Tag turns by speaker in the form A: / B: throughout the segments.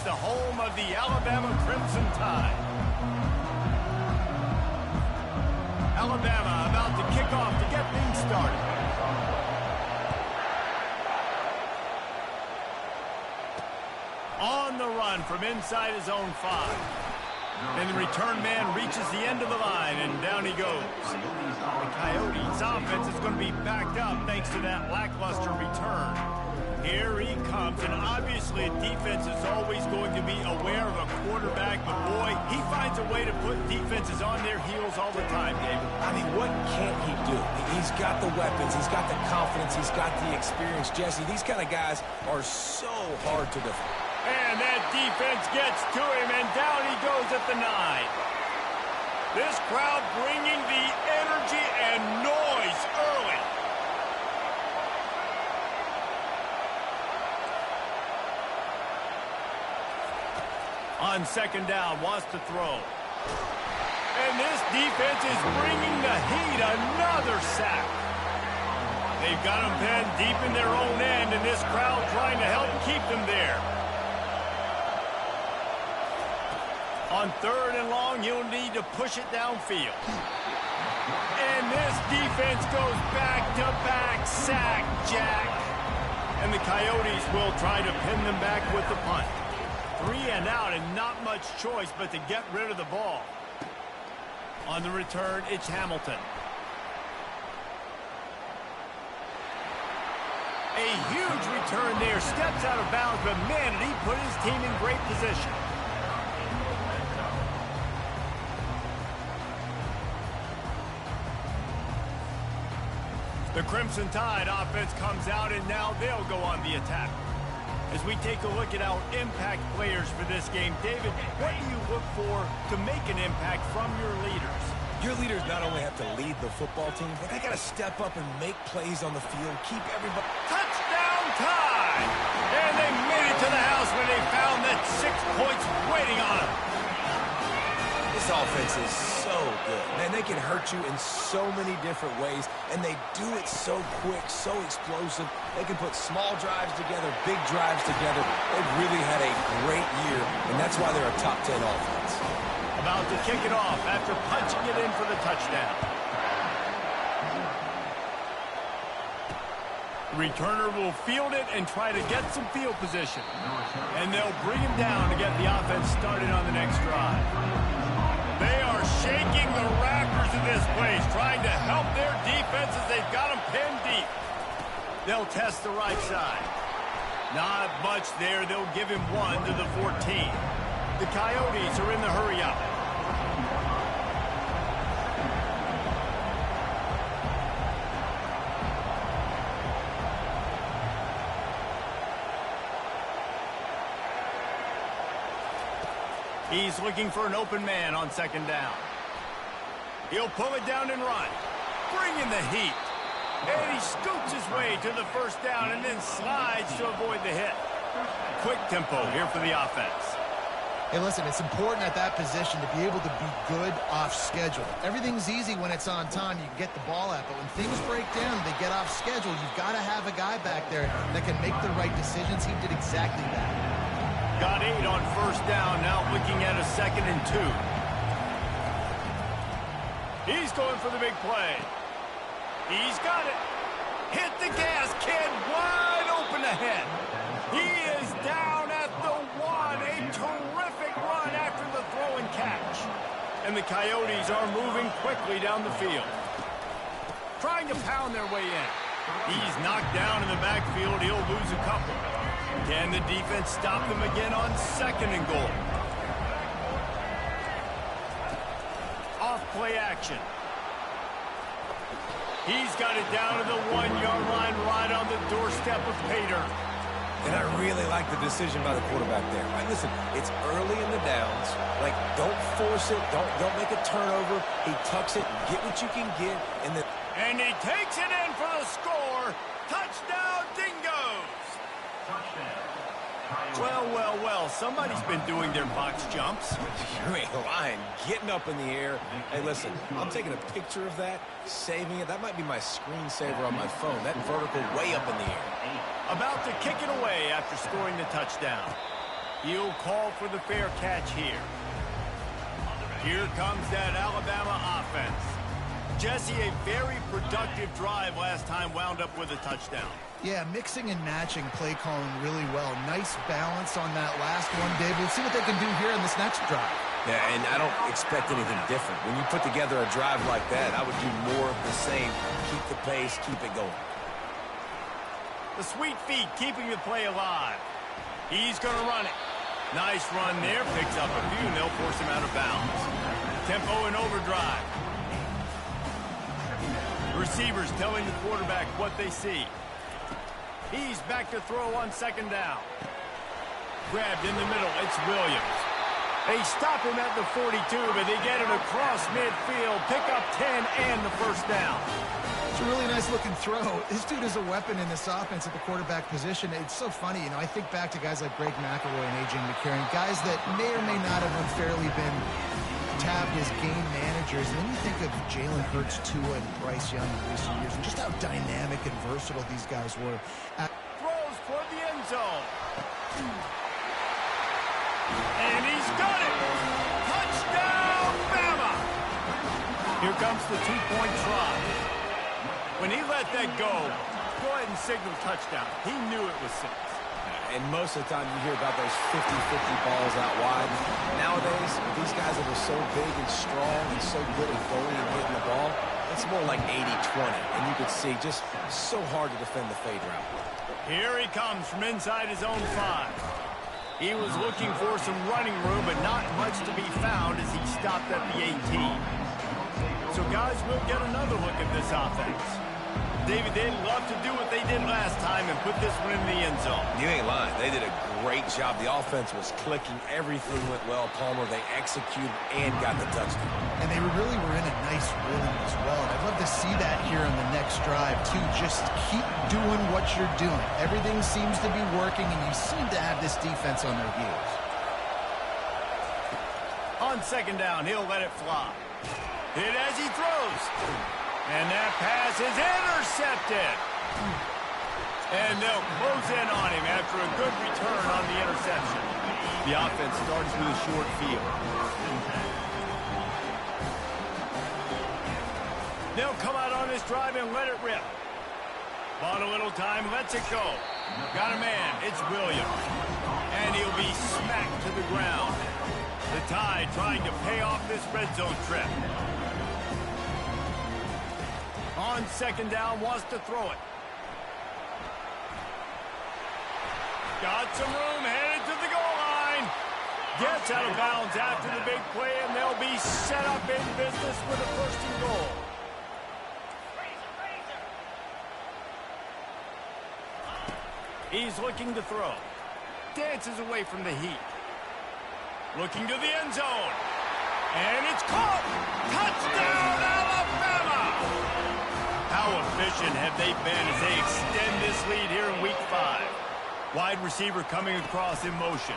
A: the home of the Alabama Crimson Tide. Alabama about to kick off to get things started. On the run from inside his own 5. And the return man reaches the end of the line, and down he goes. The Coyotes' offense is going to be backed up thanks to that lackluster return. Here he comes, and obviously defense is always going to be aware of a quarterback, but boy, he finds a way to put defenses on their heels all the time, David.
B: I mean, what can't he do? He's got the weapons, he's got the confidence, he's got the experience. Jesse, these kind of guys are so hard to defend.
A: And that defense gets to him, and down he goes at the 9. This crowd bringing the energy and noise early. On second down, wants to throw. And this defense is bringing the heat. Another sack. They've got them pinned deep in their own end, and this crowd trying to help keep them there. On third and long, he'll need to push it downfield. And this defense goes back-to-back sack, Jack. And the Coyotes will try to pin them back with the punt. 3 and out, and not much choice but to get rid of the ball. On the return, it's Hamilton. A huge return there. Steps out of bounds, but man, did he put his team in great position. The Crimson Tide offense comes out, and now they'll go on the attack. As we take a look at our impact players for this game, David, what do you look for to make an impact from your leaders?
B: Your leaders not only have to lead the football team, but they got to step up and make plays on the field, keep everybody...
A: Touchdown Tide! And they made it to the house when they found that 6 points waiting on them.
B: This offense is so good. Man, they can hurt you in so many different ways, and they do it so quick, so explosive. They can put small drives together, big drives together. They've really had a great year, and that's why they're a top 10 offense.
A: About to kick it off after punching it in for the touchdown. The returner will field it and try to get some field position. And they'll bring him down to get the offense started on the next drive. They are shaking the rafters in this place, trying to help their defenses. They've got them pinned deep. They'll test the right side. Not much there. They'll give him 1 to the 14. The Coyotes are in the hurry-up. He's looking for an open man on second down. He'll pull it down and run. Bring in the heat. And he scoots his way to the first down and then slides to avoid the hit. Quick tempo here for the offense.
C: Hey, listen, it's important at that position to be able to be good off schedule. Everything's easy when it's on time. You can get the ball out, but when things break down, they get off schedule. You've got to have a guy back there that can make the right decisions. He did exactly that.
A: Got 8 on first down, now looking at a 2nd and 2. He's going for the big play. He's got it. Hit the gas, kid. Wide open ahead. He is down at the 1. A terrific run after the throw and catch. And the Coyotes are moving quickly down the field. Trying to pound their way in. He's knocked down in the backfield. He'll lose a couple. Can the defense stop them again on 2nd and goal? Off play action. He's got it down to the 1-yard line right on the doorstep of Pater.
B: And I really like the decision by the quarterback there. Right, listen, it's early in the downs. Like, don't force it. Don't make a turnover. He tucks it, get what you can get, and then...
A: And he takes it in for the score. Touchdown, Dingoes. Well, somebody's been doing their box jumps.
B: You ain't lying. Getting up in the air. Hey, listen, I'm taking a picture of that, saving it. That might be my screensaver on my phone. That vertical way up in the air.
A: About to kick it away after scoring the touchdown. He'll call for the fair catch here. Here comes that Alabama offense. Jesse, a very productive drive last time wound up with a touchdown.
C: Yeah, mixing and matching play calling really well. Nice balance on that last one, Dave. We'll see what they can do here in this next drive.
B: Yeah, and I don't expect anything different. When you put together a drive like that, I would do more of the same. Keep the pace, keep it going.
A: The sweet feet keeping the play alive. He's going to run it. Nice run there. Picks up a few, and they'll force him out of bounds. Tempo and overdrive. Receivers telling the quarterback what they see. He's back to throw on second down. Grabbed in the middle. It's Williams. They stop him at the 42, but they get it across midfield. Pick up 10 and the first down.
C: It's a really nice-looking throw. This dude is a weapon in this offense at the quarterback position. It's so funny. You know, I think back to guys like Greg McElroy and A.J. McCarron, guys that may or may not have unfairly been tabbed as game managers. And then you think of Jalen Hurts, Tua, and Bryce Young in recent years, and just how dynamic and versatile these guys were.
A: Throws toward the end zone. And he's got it. Touchdown, Bama. Here comes the two-point try. When he let that go ahead and signal touchdown. He knew it was 6.
B: And most of the time you hear about those 50-50 balls out wide. Nowadays, these guys that are so big and strong and so good at going and hitting the ball, it's more like 80-20. And you could see just so hard to defend the fade route.
A: Here he comes from inside his own 5. He was looking for some running room, but not much to be found as he stopped at the 18. So guys, we'll get another look at this offense. David, they'd love to do what they did last time and put this one in the end zone. You ain't lying. They did a great job. The offense was clicking. Everything went well. Palmer, they executed and got the touchdown.
C: And they really were in a nice rhythm as well. And I'd love to see that here on the next drive, too. Just keep doing what you're doing. Everything seems to be working, and you seem to have this defense on their heels.
A: On second down, he'll let it fly. Hit as he throws. And that pass is intercepted. And they'll close in on him after a good return on the interception. The offense starts with a short field. They'll come out on this drive and let it rip. Bought a little time, lets it go. Got a man, it's Williams. And he'll be smacked to the ground. The Tide trying to pay off this red zone trip. On second down, wants to throw it. Got some room, headed to the goal line. Gets out of bounds after the big play, and they'll be set up in business with a first and goal. He's looking to throw. Dances away from the heat. Looking to the end zone. And it's caught. Touchdown, Alabama! How efficient have they been as they extend this lead here in Week 5? Wide receiver coming across in motion.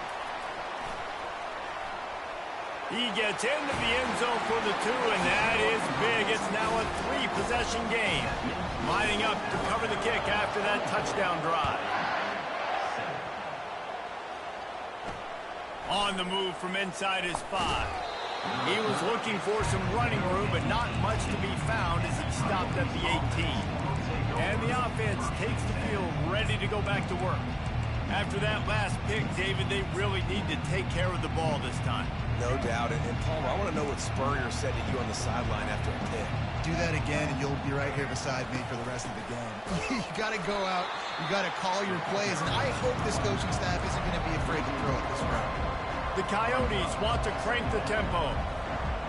A: He gets into the end zone for the 2, and that is big. It's now a 3-possession game. Lining up to cover the kick after that touchdown drive. On the move from inside his 5. He was looking for some running room, but not much to be found as he stopped at the 18. And the offense takes the field ready to go back to work. After that last pick, David, they really need to take care of the ball this time.
B: No doubt. And Palmer, I want to know what Spurrier said to you on the sideline after a pick.
C: Do that again, and you'll be right here beside me for the rest of the game. You got to go out. You got to call your plays. And I hope this coaching staff isn't going to be afraid to throw it this round.
A: The Coyotes want to crank the tempo.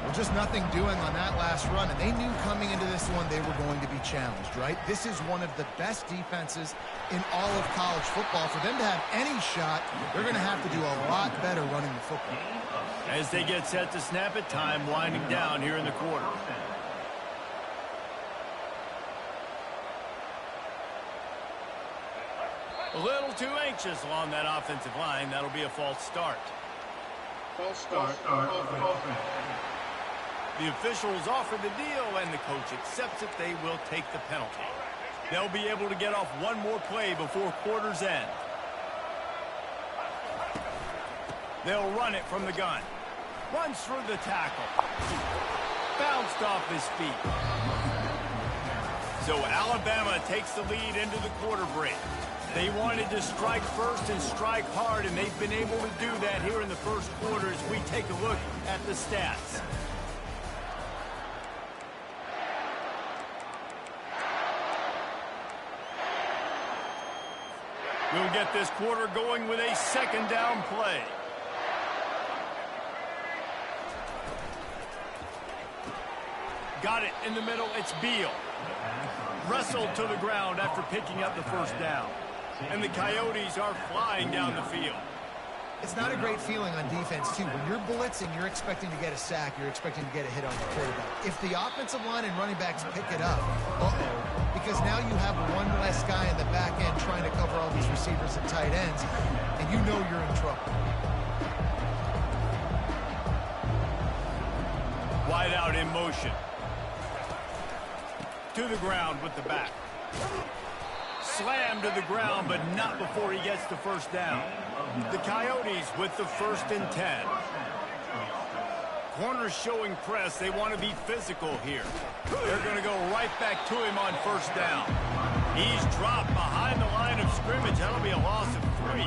C: Well, just nothing doing on that last run, and they knew coming into this one they were going to be challenged, right? This is one of the best defenses in all of college football. For them to have any shot, they're going to have to do a lot better running the football.
A: As they get set to snap it, time winding down here in the quarter. A little too anxious along that offensive line. That'll be a false start.
D: False start.
A: The officials offer the deal, and the coach accepts it. They will take the penalty. They'll be able to get off one more play before quarter's end. They'll run it from the gun. Runs through the tackle. Bounced off his feet. So Alabama takes the lead into the quarter break. They wanted to strike first and strike hard, and they've been able to do that here in the first quarter as we take a look at the stats. We'll get this quarter going with a second down play. Got it in the middle. It's Beal. Wrestled to the ground after picking up the first down. And the Coyotes are flying down the field.
C: It's not a great feeling on defense, too. When you're blitzing, you're expecting to get a sack. You're expecting to get a hit on the quarterback. If the offensive line and running backs pick it up, because now you have one less guy in the back end trying to cover all these receivers and tight ends, and you know you're in trouble.
A: Wide out in motion. To the ground with the back. Slammed to the ground, but not before he gets the first down. The Coyotes with the 1st and 10. Corners showing press. They want to be physical here. They're going to go right back to him on first down. He's dropped behind the line of scrimmage. That'll be a loss of 3.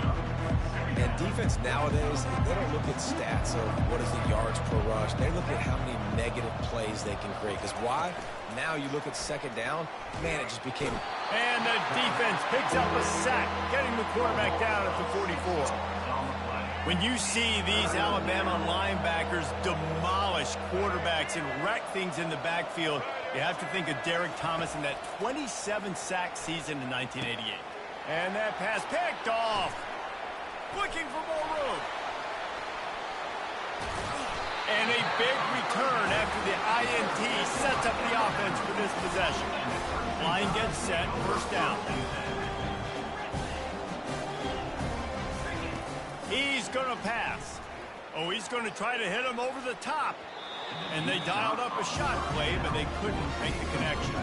B: And defense nowadays, they don't look at stats of what is the yards per rush. They look at how many negative plays they can create. Because why? Now you look at second down, man, it just became...
A: And the defense picks up a sack, getting the quarterback down at the 44. When you see these Alabama linebackers demolish quarterbacks and wreck things in the backfield, you have to think of Derek Thomas in that 27-sack season in 1988. And that pass picked off. Looking for more room. And a big return after the INT sets up the offense for this possession. Line gets set, first down. He's going to pass. Oh, he's going to try to hit him over the top. And they dialed up a shot play, but they couldn't make the connection.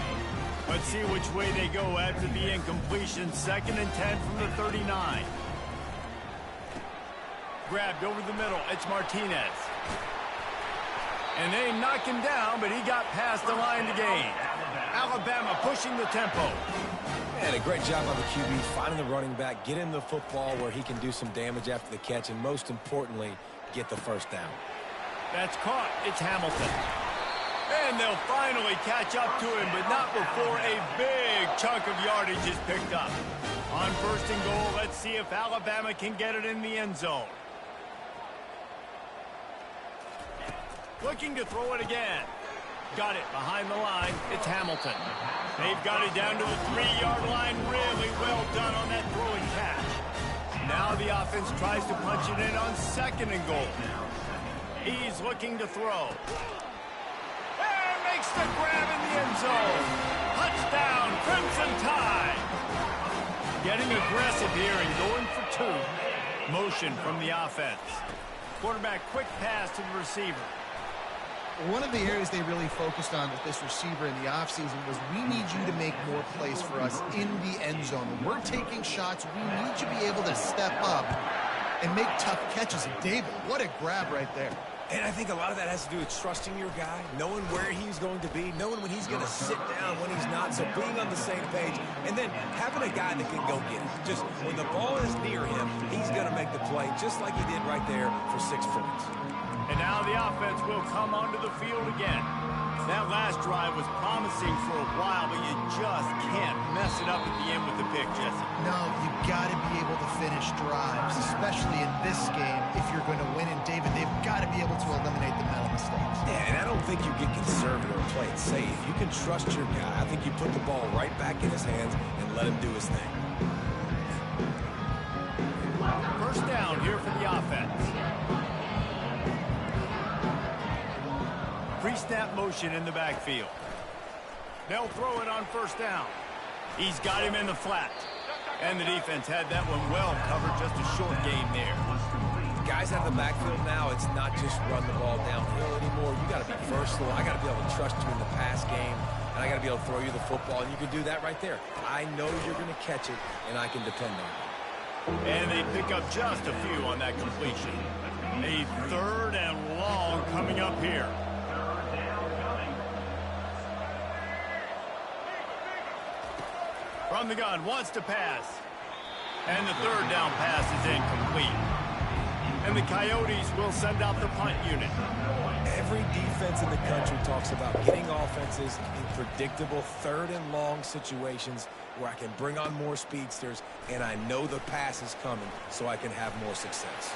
A: Let's see which way they go after the incompletion. 2nd and 10 from the 39. Grabbed over the middle. It's Martinez. And they knock him down, but he got past the line to gain. Alabama pushing the tempo.
B: And a great job by the QB finding the running back, get him the football where he can do some damage after the catch, and most importantly, get the first down.
A: That's caught. It's Hamilton. And they'll finally catch up to him, but not before a big chunk of yardage is picked up. On 1st and goal, let's see if Alabama can get it in the end zone. Looking to throw it again. Got it behind the line. It's Hamilton. They've got it down to the 3-yard line. Really well done on that throwing catch. Now the offense tries to punch it in on 2nd and goal. He's looking to throw. And makes the grab in the end zone. Touchdown, Crimson Tide. Getting aggressive here and going for 2. Motion from the offense. Quarterback quick pass to the receiver.
C: One of the areas they really focused on with this receiver in the offseason was we need you to make more plays for us in the end zone. When we're taking shots, we need you to be able to step up and make tough catches. And David, what a grab right there.
B: And I think a lot of that has to do with trusting your guy, knowing where he's going to be, knowing when he's going to sit down, when he's not, so being on the same page, and then having a guy that can go get it. Just when the ball is near him, he's going to make the play just like he did right there for 6 points.
A: And now the offense will come onto the field again. That last drive was promising for a while, but you just can't mess it up at the end with the pick, Jesse.
C: No, you got to be able to finish drives, especially in this game. If you're going to win, and David, they've got to be able to eliminate the mental mistakes.
B: Yeah, and I don't think you get conservative or play it safe. You can trust your guy. I think you put the ball right back in his hands and let him do his thing.
A: First down here for the offense. Pre-snap motion in the backfield. They'll throw it on first down. He's got him in the flat. And the defense had that one well covered, just a short gain there.
B: Guys out of the backfield now, it's not just run the ball downhill anymore. You got to be versatile. I got to be able to trust you in the pass game, and I got to be able to throw you the football, and you can do that right there. I know you're going to catch it, and I can depend on it.
A: And they pick up just a few on that completion. A 3rd and long coming up here. From the gun, wants to pass. And the 3rd down pass is incomplete. And the Coyotes will send out the punt unit.
B: Every defense in the country talks about getting offenses in predictable 3rd and long situations where I can bring on more speedsters and I know the pass is coming so I can have more success.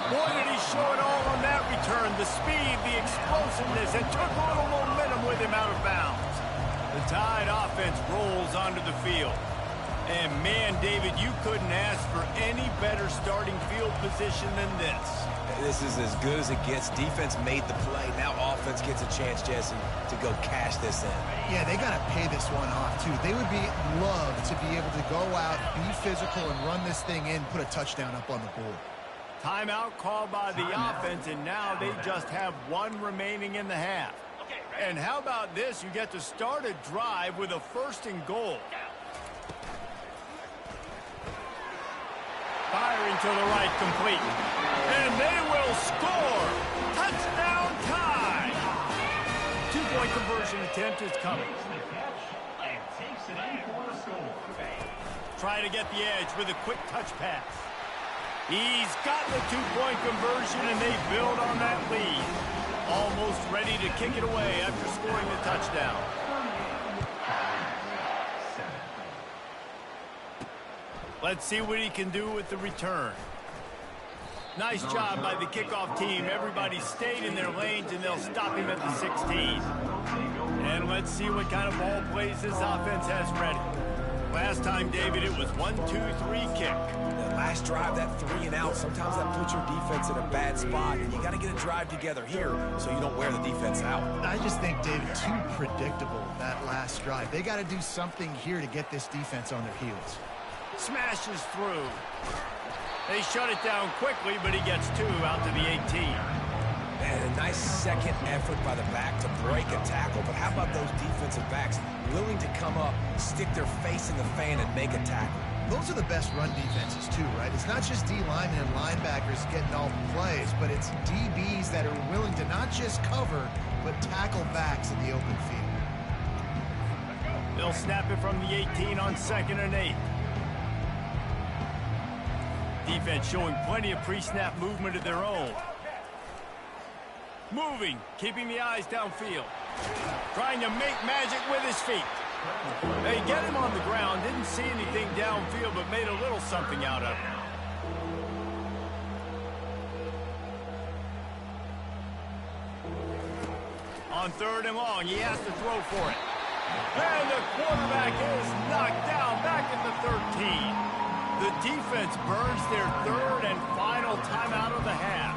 A: Boy, did he show it all on that return. The speed, the explosiveness, and took a little momentum with him out of bounds. The Tide offense rolls onto the field. And man, David, you couldn't ask for any better starting field position than this.
B: This is as good as it gets. Defense made the play. Now offense gets a chance, Jesse, to go cash this in.
C: Yeah, they got to pay this one off, too. They would love to be able to go out, be physical, and run this thing in, put a touchdown up on the board.
A: Timeout called by the offense, and now they just have 1 remaining in the half. And how about this? You get to start a drive with a 1st and goal. Firing to the right, complete. And they will score! Touchdown Tide! 2-point conversion attempt is coming. Try to get the edge with a quick touch pass. He's got the 2-point conversion, and they build on that lead. Almost ready to kick it away after scoring the touchdown. Let's see what he can do with the return. Nice job by the kickoff team. Everybody stayed in their lanes, and they'll stop him at the 16. And let's see what kind of ball plays this offense has ready. Last time, David, it was 1-2-3 kick.
B: The last drive, that 3 and out, sometimes that puts your defense in a bad spot, and you got to get a drive together here so you don't wear the defense out.
C: I just think, David, too predictable, that last drive. They got to do something here to get this defense on their heels.
A: Smashes through. They shut it down quickly, but he gets 2 out to the 18.
B: And a nice second effort by the back to break a tackle, but how about those defensive backs willing to come up, stick their face in the fan, and make a tackle?
C: Those are the best run defenses, too, right? It's not just D-linemen and linebackers getting all the plays, but it's DBs that are willing to not just cover, but tackle backs in the open field.
A: They'll snap it from the 18 on 2nd and 8. Defense showing plenty of pre-snap movement of their own. Moving, keeping the eyes downfield. Trying to make magic with his feet. They get him on the ground, didn't see anything downfield, but made a little something out of it. On 3rd and long, he has to throw for it. And the quarterback is knocked down back at the 13. The defense burns their 3rd and final timeout of the half.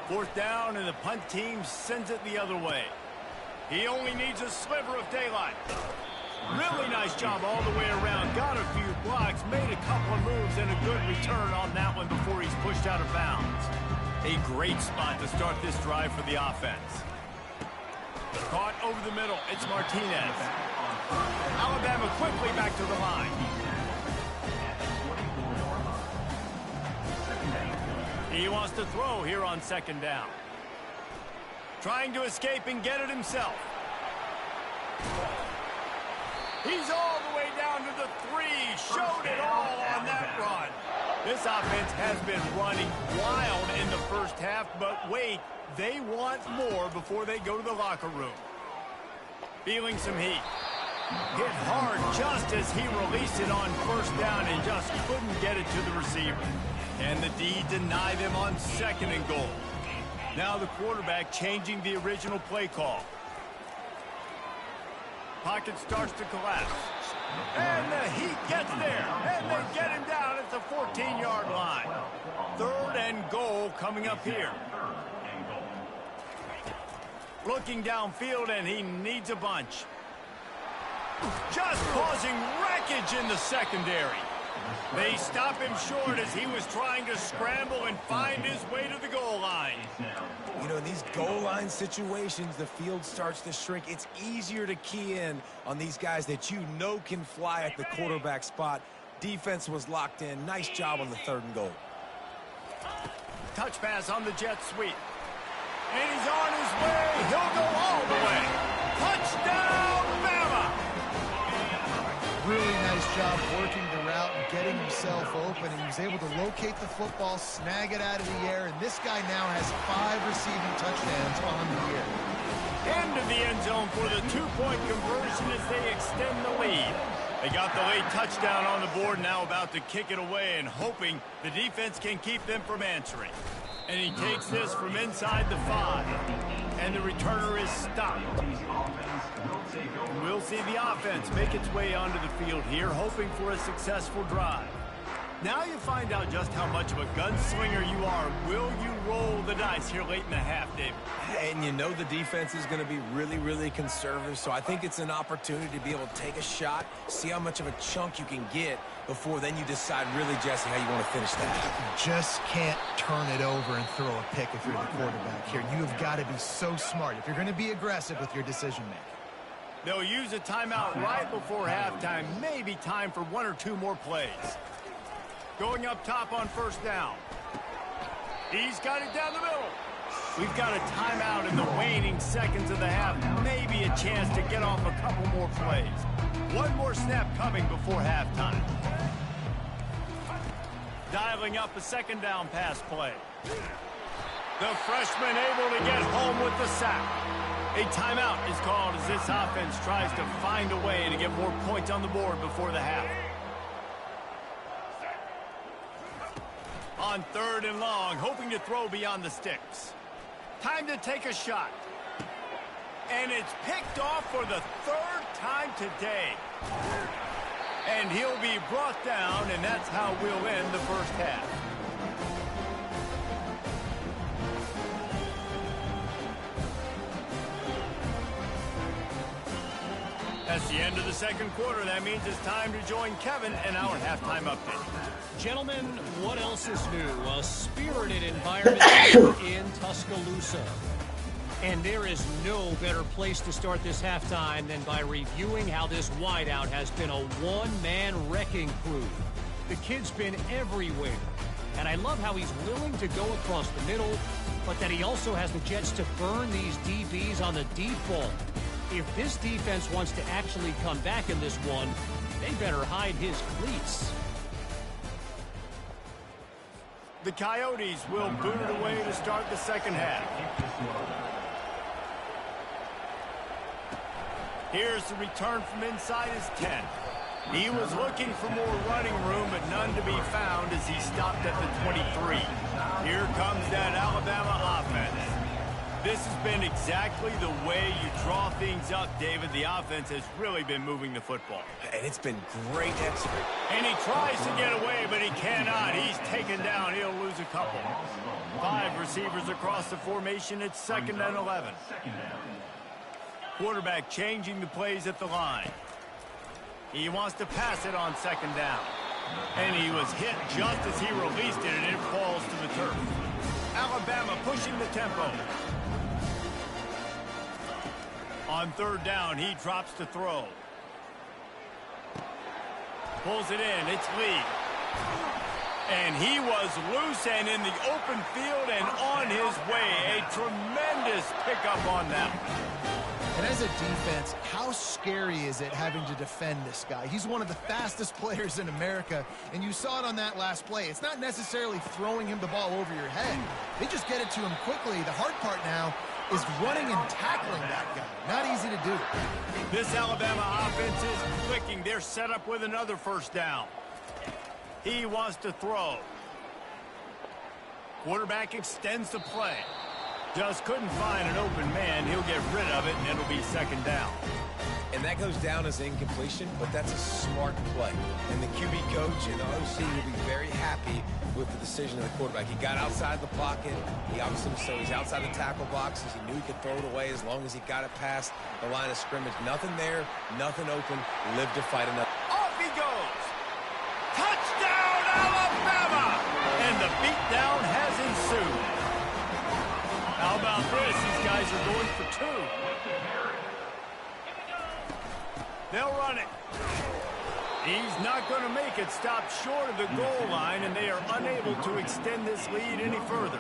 A: 4th down, and the punt team sends it the other way. He only needs a sliver of daylight. Really nice job all the way around. Got a few blocks, made a couple of moves, and a good return on that one before he's pushed out of bounds. A great spot to start this drive for the offense. Caught over the middle. It's Martinez. Alabama quickly back to the line. He wants to throw here on 2nd down. Trying to escape and get it himself. He's all the way down to the 3. Showed it all on that run. This offense has been running wild in the first half, but wait, they want more before they go to the locker room. Feeling some heat. Hit hard just as he released it on 1st down and just couldn't get it to the receiver. And the D deny them on 2nd and goal. Now the quarterback changing the original play call. Pocket starts to collapse. And the Heat gets there. And they get him down at the 14-yard line. 3rd and goal coming up here. Looking downfield, and he needs a bunch. Just causing wreckage in the secondary. They stop him short as he was trying to scramble and find his way to the goal line.
B: You know, in these goal line situations, the field starts to shrink. It's easier to key in on these guys that you know can fly at the quarterback spot. Defense was locked in. Nice job on the 3rd and goal.
A: Touch pass on the jet sweep. And he's on his way. He'll go all the way. Touchdown, Bama!
C: Really nice job working the route and getting himself open. And he was able to locate the football, snag it out of the air, and this guy now has 5 receiving touchdowns on the year.
A: Into the end zone for the 2-point conversion as they extend the lead. They got the late touchdown on the board, now about to kick it away and hoping the defense can keep them from answering. And he takes this from inside the 5. And the returner is stopped. We'll see the offense make its way onto the field here, hoping for a successful drive. Now you find out just how much of a gunslinger you are. Will you roll the dice here late in the half, David?
B: And you know the defense is going to be really, really conservative, so I think it's an opportunity to be able to take a shot, see how much of a chunk you can get before then you decide really, Jesse, how you want to finish that.
C: You just can't turn it over and throw a pick if you're the quarterback here. You have got to be so smart if you're going to be aggressive with your decision-making.
A: They'll use a timeout right before halftime, maybe time for 1 or 2 more plays. Going up top on 1st down. He's got it down the middle. We've got a timeout in the waning seconds of the half. Maybe a chance to get off a couple more plays. 1 more snap coming before halftime. Dialing up a 2nd down pass play. The freshman able to get home with the sack. A timeout is called as this offense tries to find a way to get more points on the board before the half. On 3rd and long, hoping to throw beyond the sticks. Time to take a shot. And it's picked off for the 3rd time today. And he'll be brought down, and that's how we'll end the first half. That's the end of the 2nd quarter. That means it's time to join Kevin in our halftime update.
E: Gentlemen, what else is new? A spirited environment in Tuscaloosa. And there is no better place to start this halftime than by reviewing how this wideout has been a one-man wrecking crew. The kid's been everywhere. And I love how he's willing to go across the middle, but that he also has the jets to burn these DBs on the deep ball. If this defense wants to actually come back in this one, they better hide his cleats.
A: The Coyotes will boot it away to start the 2nd half. Here's the return from inside his 10. He was looking for more running room, but none to be found as he stopped at the 23. Here comes that Alabama offense. This has been exactly the way you draw things up, David. The offense has really been moving the football.
B: And it's been great execution.
A: And he tries to get away, but he cannot. He's taken down. He'll lose a couple. 5 receivers across the formation. It's 2nd and 11. Quarterback changing the plays at the line. He wants to pass it on 2nd down. And he was hit just as he released it, and it falls to the turf. Alabama pushing the tempo. On 3rd down, he drops to throw. Pulls it in. It's Lee. And he was loose and in the open field and on his way. A tremendous pickup on that.
C: And as a defense, how scary is it having to defend this guy? He's one of the fastest players in America, and you saw it on that last play. It's not necessarily throwing him the ball over your head. They just get it to him quickly. The hard part now is running and tackling that guy. Not easy to do.
A: This Alabama offense is clicking. They're set up with another 1st down. He wants to throw. Quarterback extends the play. Just couldn't find an open man. He'll get rid of it, and it'll be 2nd down.
B: And that goes down as incompletion, but that's a smart play. And the QB coach and the OC will be very happy with the decision of the quarterback. He got outside the pocket. He obviously, so he's outside the tackle boxes. He knew he could throw it away as long as he got it past the line of scrimmage. Nothing there, nothing open. Live to fight another.
A: Off he goes. Touchdown, Alabama! And the beatdown has ensued. How about this? These guys are going for 2. They'll run it. He's not going to make it. Stop short of the goal line, and they are unable to extend this lead any further.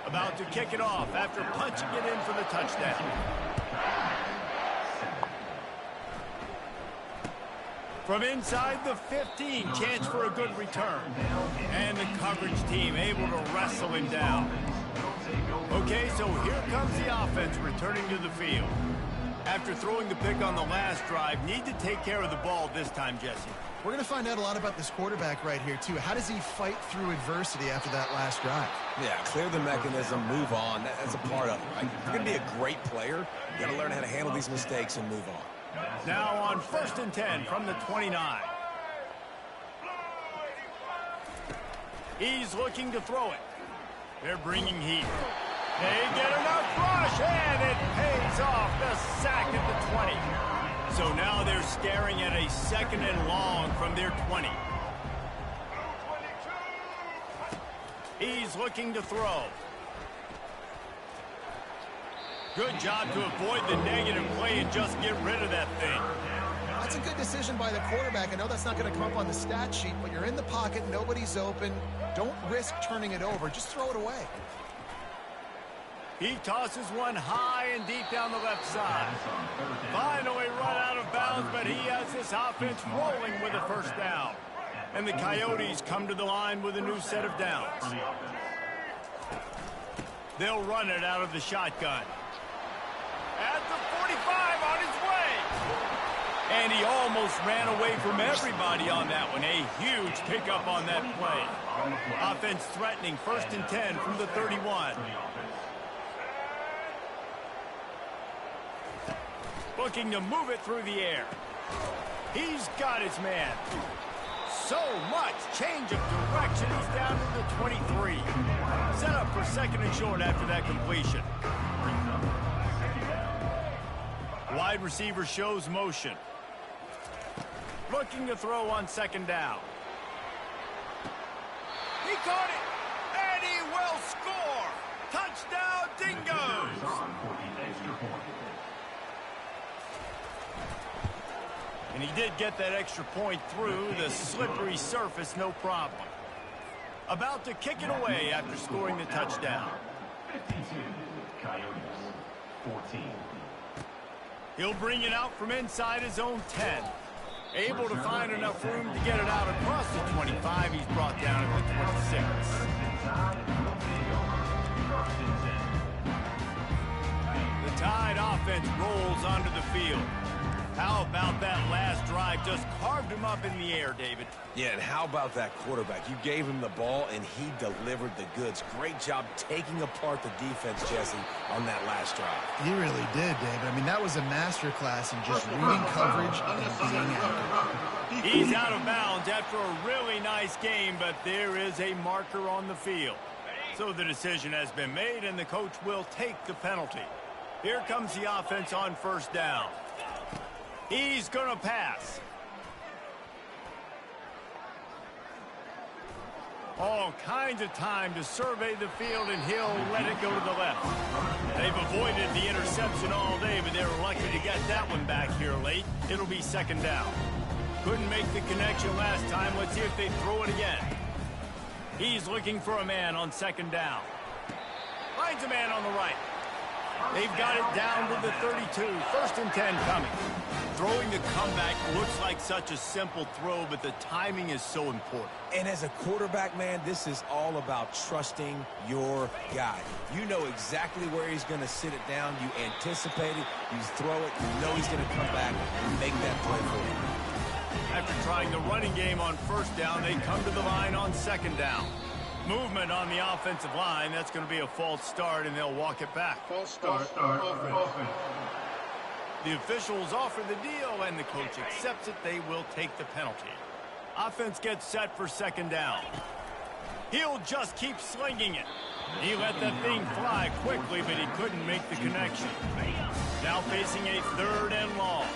A: About to kick it off after punching it in for the touchdown. From inside the 15, chance for a good return. And the coverage team able to wrestle him down. Okay, so here comes the offense returning to the field. After throwing the pick on the last drive, need to take care of the ball this time, Jesse.
C: We're going to find out a lot about this quarterback right here, too. How does he fight through adversity after that last drive?
B: Yeah, clear the mechanism, move on. That's a part of it, right? If you're going to be a great player, you got to learn how to handle these mistakes and move on.
A: Now on 1st and 10 from the 29. He's looking to throw it. They're bringing heat. They get enough rush, and it pays off the sack at the 20. So now they're staring at a 2nd and long from their 20. He's looking to throw. Good job to avoid the negative play and just get rid of that thing.
C: That's a good decision by the quarterback. I know that's not going to come up on the stat sheet, but you're in the pocket, nobody's open. Don't risk turning it over. Just throw it away.
A: He tosses one high and deep down the left side. Finally run out of bounds, but he has this offense rolling with a 1st down. And the Coyotes come to the line with a new set of downs. They'll run it out of the shotgun. At the 45 on his way. And he almost ran away from everybody on that one. A huge pickup on that play. Offense threatening 1st and 10 from the 31. Looking to move it through the air. He's got his man. So much change of direction. He's down to the 23. Set up for 2nd and short after that completion. Wide receiver shows motion. Looking to throw on 2nd down. He caught it, and he will score. Touchdown, Dingoes. And he did get that extra point through the slippery surface, no problem. About to kick it away after scoring the touchdown.
F: 52, Coyotes, 14.
A: He'll bring it out from inside his own 10. Able to find enough room to get it out across the 25. He's brought down at the 26. The Tide offense rolls onto the field. How about that last drive? Just carved him up in the air, David.
B: Yeah, and how about that quarterback? You gave him the ball, and he delivered the goods. Great job taking apart the defense, Jesse, on that last drive.
C: He really did, David. I mean, that was a masterclass in just reading coverage and being accurate.
A: He's out of bounds after a really nice game, but there is a marker on the field. So the decision has been made, and the coach will take the penalty. Here comes the offense on 1st down. He's going to pass. All kinds of time to survey the field, and he'll let it go to the left. They've avoided the interception all day, but they were lucky to get that one back here late. It'll be 2nd down. Couldn't make the connection last time. Let's see if they throw it again. He's looking for a man on 2nd down. Finds a man on the right. They've got it down to the 32. 1st and 10 coming. Throwing the comeback looks like such a simple throw, but the timing is so important.
B: And as a quarterback, man, this is all about trusting your guy. You know exactly where he's going to sit it down. You anticipate it. You throw it. You know he's going to come back and make that play for you.
A: After trying the running game on 1st down, they come to the line on 2nd down. Movement on the offensive line. That's going to be a false start, and they'll walk it back.
D: False start. Offense.
A: The officials offer the deal, and the coach accepts it. They will take the penalty. Offense gets set for 2nd down. He'll just keep slinging it. He let that thing fly quickly, but he couldn't make the connection. Now facing a 3rd and long.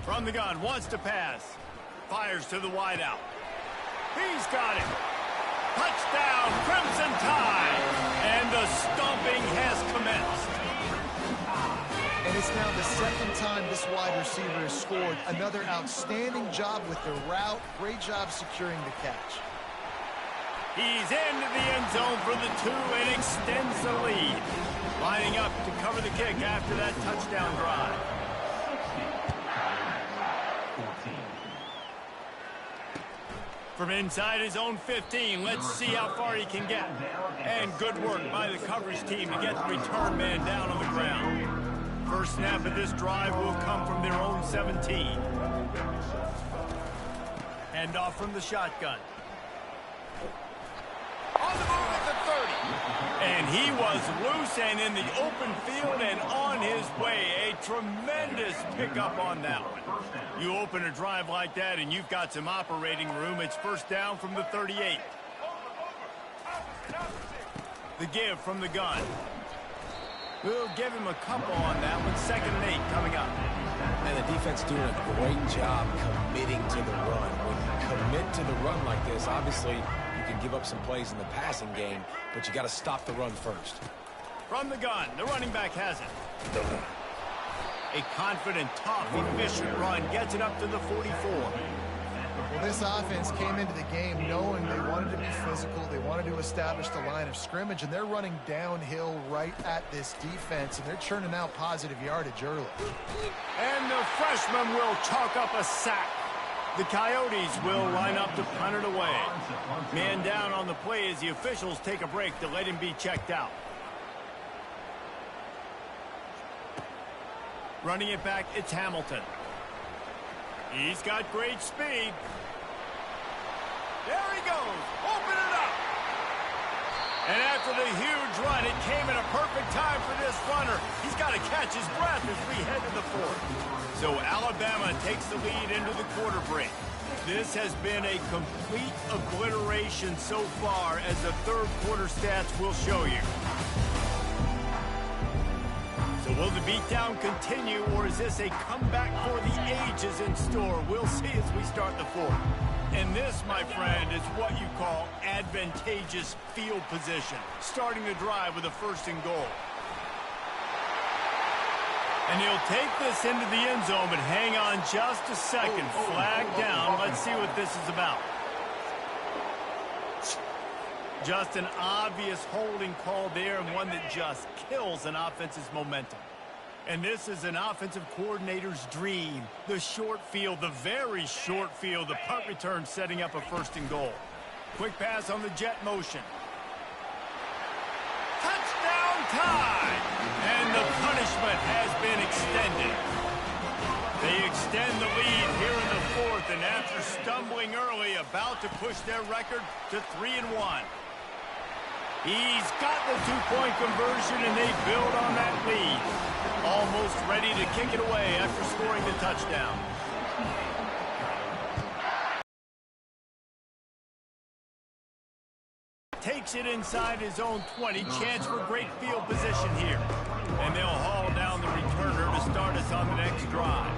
A: From the gun, wants to pass. Fires to the wideout. He's got it. Touchdown, Crimson Tide. And the stomping has commenced.
B: And
C: And it's now the second time this wide receiver has scored. Another outstanding job with the route. Great job securing the catch.
A: He's into the end zone for the 2 and extends the lead. Lining up to cover the kick after that touchdown drive.
F: 14.
A: From inside his own 15, let's see how far he can get. And good work by the coverage team to get the return man down on the ground. First snap of this drive will come from their own 17. Hand off from the shotgun. On the move at the 30. And he was loose and in the open field and on his way. A tremendous pickup on that one. You open a drive like that and you've got some operating room. It's first down from the 38. The give from the gun. We'll give him a couple on that one. 2nd and 8 coming up.
B: And the defense doing a great job committing to the run. When you commit to the run like this, obviously you can give up some plays in the passing game, but you got to stop the run first.
A: From the gun, the running back has it. A confident, tough, efficient run gets it up to the 44.
C: Well, this offense came into the game knowing they wanted to be physical. They wanted to establish the line of scrimmage, and they're running downhill right at this defense, and they're churning out positive yardage early.
A: And the freshman will chalk up a sack. The Coyotes will line up to punt it away. Man down on the play as the officials take a break to let him be checked out. Running it back, it's Hamilton. He's got great speed. There he goes. Open it up. And after the huge run, it came at a perfect time for this runner. He's got to catch his breath as we head to the 4th. So Alabama takes the lead into the quarter break. This has been a complete obliteration so far, as the 3rd quarter stats will show you. So will the beatdown continue, or is this a comeback for the ages in store? We'll see as we start the 4th. And this, my friend, is what you call advantageous field position. Starting the drive with a 1st and goal. And he'll take this into the end zone, but hang on just a second. Flag down. Let's see what this is about. Just an obvious holding call there, and one that just kills an offense's momentum. And this is an offensive coordinator's dream. The short field, the very short field, the punt return setting up a 1st and goal. Quick pass on the jet motion. Touchdown time! And the punishment has been extended. They extend the lead here in the 4th, and after stumbling early, about to push their record to 3-1. He's got the 2-point conversion, and they build on that lead. Almost ready to kick it away after scoring the touchdown. Takes it inside his own 20. Chance for great field position here. And they'll haul down the returner to start us on the next drive.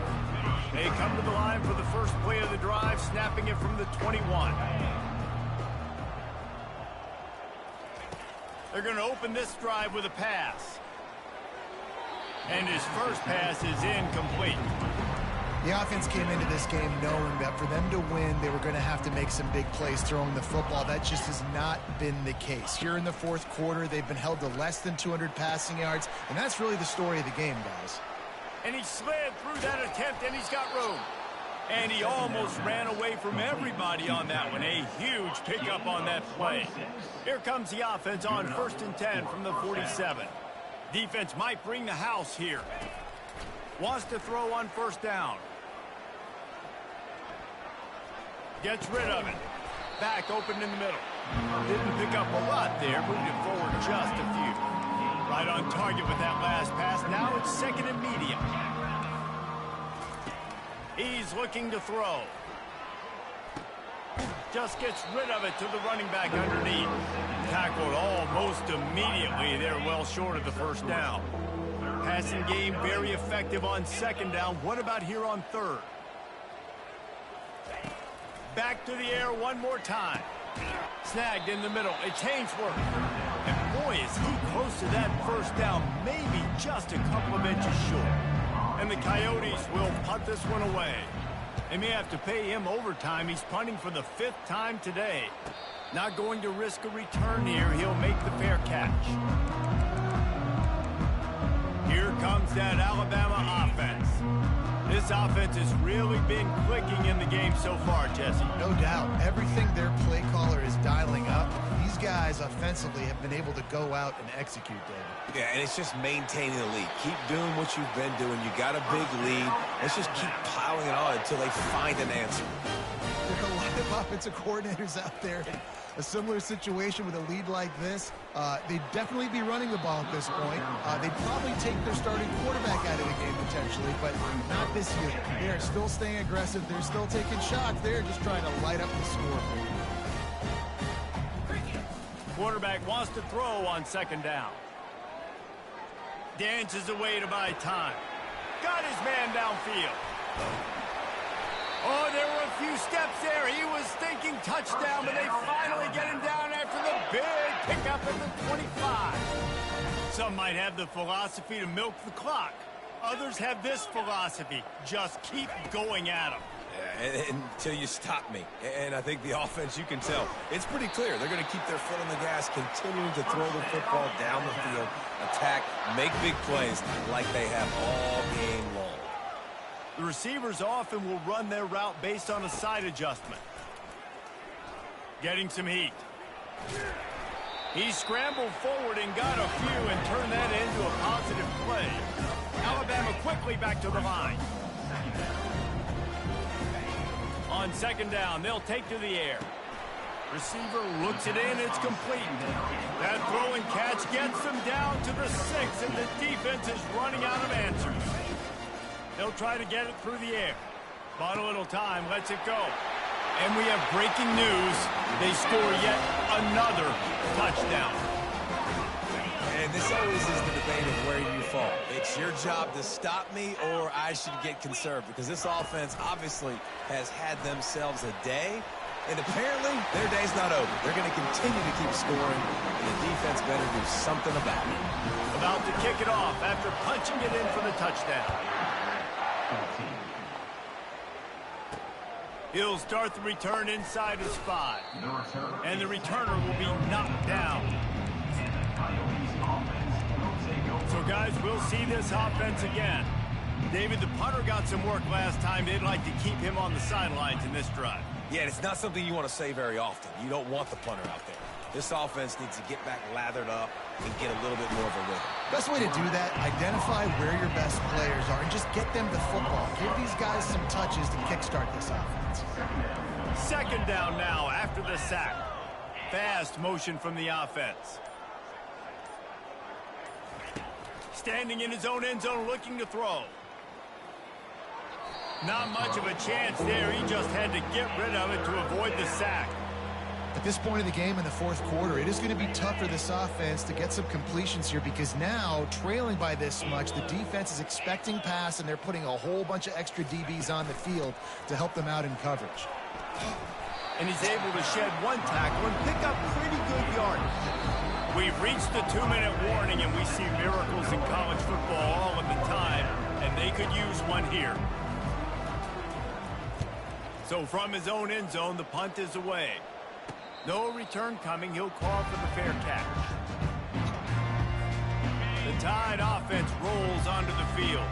A: They come to the line for the first play of the drive, snapping it from the 21. They're going to open this drive with a pass. And his first pass is incomplete.
C: The offense came into this game knowing that for them to win, they were going to have to make some big plays throwing the football. That just has not been the case. Here in the 4th quarter, they've been held to less than 200 passing yards, and that's really the story of the game, guys.
A: And he slid through that attempt, and he's got room. And he almost ran away from everybody on that one. A huge pickup on that play. Here comes the offense on 1st and 10 from the 47. Defense might bring the house here. Wants to throw on 1st down. Gets rid of it. Back open in the middle. Didn't pick up a lot there. Moved it forward just a few. Right on target with that last pass. Now it's 2nd and medium. He's looking to throw. Just gets rid of it to the running back underneath. Tackled almost immediately. They're well short of the 1st down. Passing game very effective on 2nd down. What about here on 3rd? Back to the air one more time. Snagged in the middle. It's Hainsworth. And boy, is he close to that first down, maybe just a couple of inches short. And the Coyotes will punt this one away. They may have to pay him overtime. He's punting for the 5th time today. Not going to risk a return here. He'll make the fair catch. Here comes that Alabama offense. This offense has really been clicking in the game so far, Jesse.
C: No doubt. Everything their play caller is dialing up, these guys offensively have been able to go out and execute, David.
B: Yeah, and it's just maintaining the lead. Keep doing what you've been doing. You got a big lead. Let's just keep piling it on until they find an answer.
C: There are a lot of offensive coordinators out there in a similar situation with a lead like this. They'd definitely be running the ball at this point. They'd probably take their starting quarterback out of the game potentially, but not this year. They're still staying aggressive. They're still taking shots. They're just trying to light up the scoreboard.
A: Quarterback wants to throw on 2nd down. Dances away to buy time. Got his man downfield. Oh, there were a few steps there. He was thinking touchdown, but they finally get him down after the big pickup at the 25. Some might have the philosophy to milk the clock. Others have this philosophy. Just keep going at him.
B: Yeah, until you stop me. And I think the offense, you can tell, it's pretty clear. They're going to keep their foot on the gas, continuing to throw the football down the field, attack, make big plays like they have all game long.
A: The receivers often will run their route based on a side adjustment. Getting some heat. He scrambled forward and got a few and turned that into a positive play. Alabama quickly back to the line. On 2nd down, they'll take to the air. Receiver looks it in, it's complete. That throw and catch gets them down to the 6, and the defense is running out of answers. They'll try to get it through the air. Bought a little time, lets it go. And we have breaking news. They score yet another touchdown.
B: And this always is the debate of where you fall. It's your job to stop me, or I should get conserved, because this offense obviously has had themselves a day, and apparently their day's not over. They're going to continue to keep scoring, and the defense better do something about it.
A: About to kick it off after punching it in for the touchdown. He'll start the return inside his 5. And the returner will be knocked down. So, guys, we'll see this offense again. David, the punter got some work last time. They'd like to keep him on the sidelines in this drive.
B: Yeah, it's not something you want to say very often. You don't want the punter out there. This offense needs to get back lathered up and get a little bit more of a rhythm.
C: Best way to do that, identify where your best players are and just get them the football. Give these guys some touches to kickstart this offense.
A: 2nd down now after the sack. Fast motion from the offense. Standing in his own end zone looking to throw. Not much of a chance there. He just had to get rid of it to avoid the sack.
C: At this point of the game in the 4th quarter, it is going to be tough for this offense to get some completions here because now, trailing by this much, the defense is expecting pass, and they're putting a whole bunch of extra DBs on the field to help them out in coverage.
A: And he's able to shed one tackle and pick up pretty good yardage. We've reached the 2-minute warning, and we see miracles in college football all of the time, and they could use one here. So from his own end zone, the punt is away. No return coming. He'll call for the fair catch. The Tide offense rolls onto the field.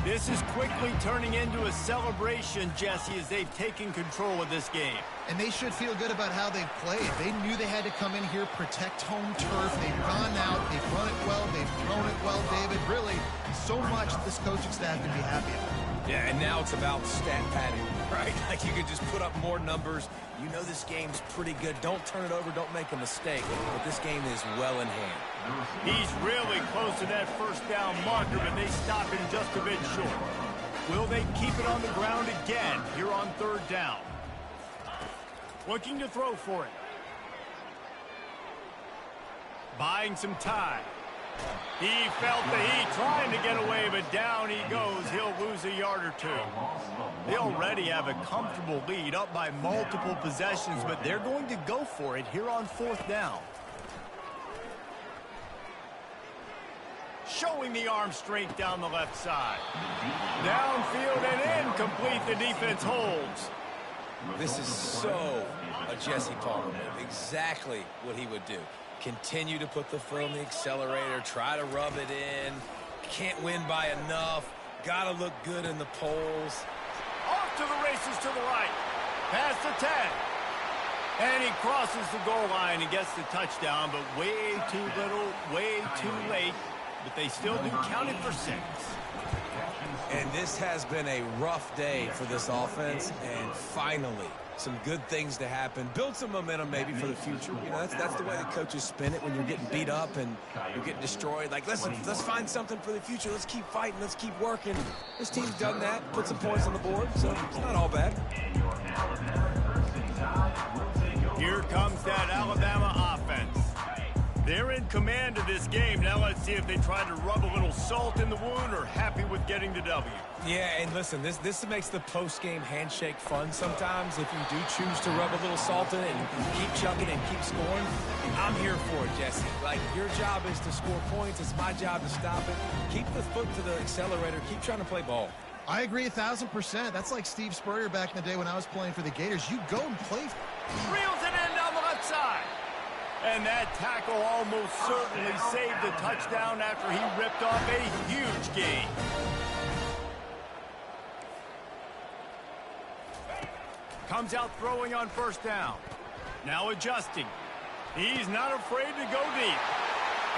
A: This is quickly turning into a celebration, Jesse, as they've taken control of this game.
C: And they should feel good about how they've played. They knew they had to come in here, protect home turf. They've gone out, they've run it well, they've thrown it well, David. Really, so much this coaching staff can be happy about.
B: Yeah, and now it's about stat padding, right? Like you could just put up more numbers. You know this game's pretty good. Don't turn it over. Don't make a mistake. But this game is well in hand.
A: He's really close to that 1st down marker, but they stop him just a bit short. Will they keep it on the ground again here on 3rd down? Looking to throw for it. Buying some time. He felt the heat trying to get away, but down he goes. He'll lose a yard or 2. They already have a comfortable lead up by multiple possessions, but they're going to go for it here on 4th down. showing the arm strength down the left side. Downfield and incomplete, the defense holds.
B: This is so a Jesse Palmer move. Exactly what he would do. Continue to put the foot on the accelerator, try to rub it in. Can't win by enough. Got to look good in the polls.
A: Off to the races to the right. Past the 10. And he crosses the goal line and gets the touchdown, but way too little, way too late. But they still do count it for 6.
B: And this has been a rough day for this offense, and finally some good things to happen. Build some momentum maybe for the future. You know, that's the way the coaches spin it when you're getting beat up and you're getting destroyed. Like, listen, let's find something for the future. Let's keep fighting. Let's keep working. This team's done that, put some points on the board, so it's not all bad.
A: Here comes that Alabama offense. They're in command of this game. Now let's see if they try to rub a little salt in the wound or happy with getting the W.
B: Yeah, and listen, this makes the post-game handshake fun sometimes if you do choose to rub a little salt in it and keep chugging and keep scoring. I'm here for it, Jesse. Like, your job is to score points. It's my job to stop it. Keep the foot to the accelerator. Keep trying to play ball.
C: I agree 1,000%. That's like Steve Spurrier back in the day when I was playing for the Gators. You go and play.
A: Reels it in down the left side. And that tackle almost certainly saved the touchdown after he ripped off a huge gain. Comes out throwing on first down. Now adjusting. He's not afraid to go deep.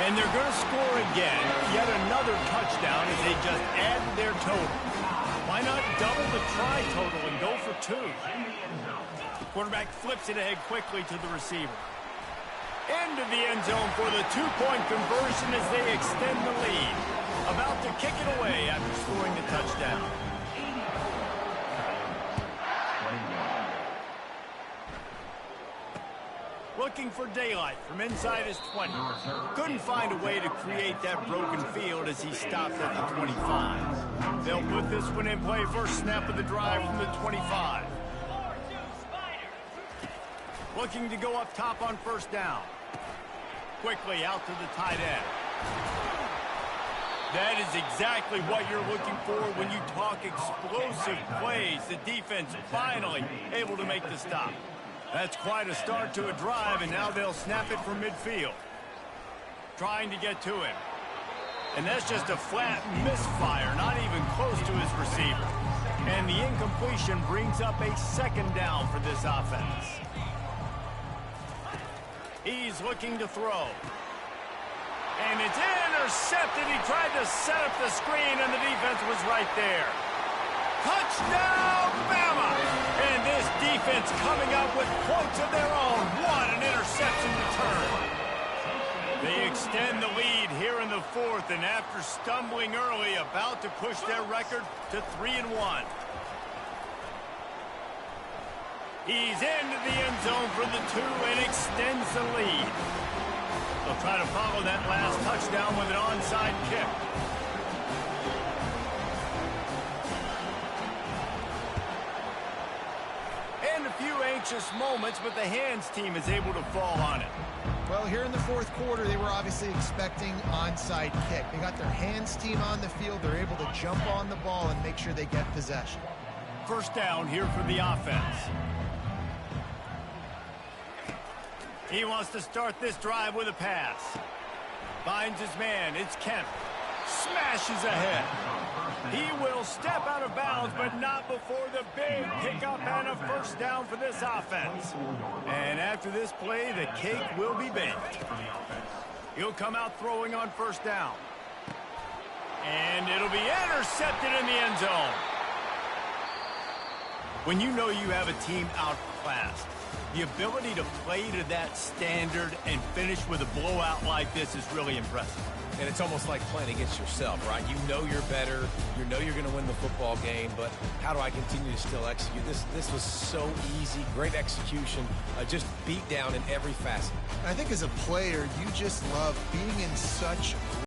A: And they're going to score again. Yet another touchdown as they just added their total. Why not double the try total and go for 2? The quarterback flips it ahead quickly to the receiver. Into the end zone for the 2-point conversion as they extend the lead. About to kick it away after scoring the touchdown. Looking for daylight from inside his 20. Couldn't find a way to create that broken field as he stopped at the 25. They'll put this one in play first snap of the drive from the 25. Looking to go up top on first down. Quickly out to the tight end. That is exactly what you're looking for when you talk explosive plays. The defense finally able to make the stop. That's quite a start to a drive, and now they'll snap it from midfield. Trying to get to him. And that's just a flat misfire, not even close to his receiver. And the incompletion brings up a second down for this offense. He's looking to throw. And it's intercepted. He tried to set up the screen, and the defense was right there. Touchdown, Bama! And this defense coming up with points of their own. What an interception return. They extend the lead here in the 4th, and after stumbling early, about to push their record to 3-1. He's into the end zone for the 2 and extends the lead. They'll try to follow that last touchdown with an onside kick. And a few anxious moments, but the hands team is able to fall on it.
C: Well, here in the 4th quarter, they were obviously expecting onside kick. They got their hands team on the field. They're able to jump on the ball and make sure they get possession.
A: First down here for the offense. He wants to start this drive with a pass. Finds his man. It's Kemp. Smashes ahead. He will step out of bounds, but not before the big pickup and a first down for this offense. And after this play, the cake will be baked. He'll come out throwing on first down. And it'll be intercepted in the end zone. When you know you have a team outclassed, the ability to play to that standard and finish with a blowout like this is really impressive.
B: And it's almost like playing against yourself, right? You know you're better. You know you're going to win the football game, but how do I continue to still execute? This was so easy. Great execution. Just beat down in every facet.
C: I think as a player, you just love being in such